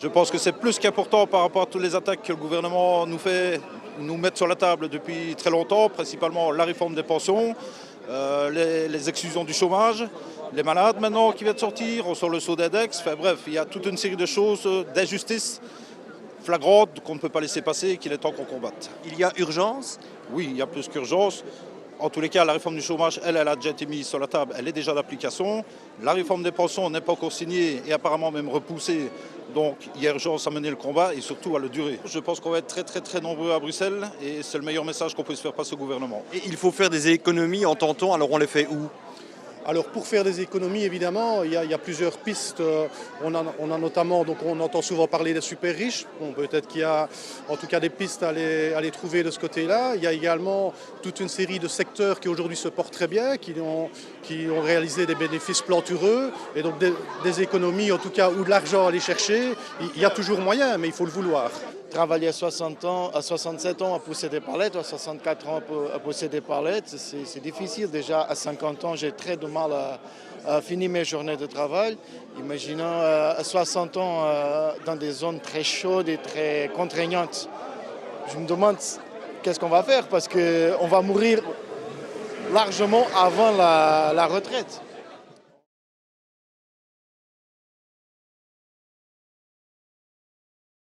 Je pense que c'est plus qu'important par rapport à toutes les attaques que le gouvernement nous met sur la table depuis très longtemps, principalement la réforme des pensions, les exclusions du chômage, les malades maintenant qui viennent de sortir, on sort le saut d'index, enfin bref, il y a toute une série de choses, d'injustices flagrantes qu'on ne peut pas laisser passer et qu'il est temps qu'on combatte. Il y a urgence? Oui, il y a plus qu'urgence. En tous les cas, la réforme du chômage, elle a déjà été mise sur la table, elle est déjà d'application. La réforme des pensions n'est pas encore signée et apparemment même repoussée. Donc il y a urgence à mener le combat et surtout à le durer. Je pense qu'on va être très nombreux à Bruxelles et c'est le meilleur message qu'on puisse faire passer au gouvernement. Et il faut faire des économies, entend-on, alors on les fait où? Alors pour faire des économies, évidemment, il y a plusieurs pistes. On a notamment, donc on entend souvent parler des super riches. Bon, peut-être qu'il y a en tout cas des pistes à les trouver de ce côté-là. Il y a également toute une série de secteurs qui aujourd'hui se portent très bien, qui ont réalisé des bénéfices plantureux. Et donc des économies, en tout cas, ou de l'argent à aller chercher, il y a toujours moyen, mais il faut le vouloir. Travailler à 60 ans, à 67 ans à pousser des palettes, à 64 ans à pousser des palettes, c'est difficile. Déjà à 50 ans, j'ai très de mal à finir mes journées de travail. Imaginons à 60 ans dans des zones très chaudes et très contraignantes. Je me demande qu'est-ce qu'on va faire parce qu'on va mourir largement avant la retraite.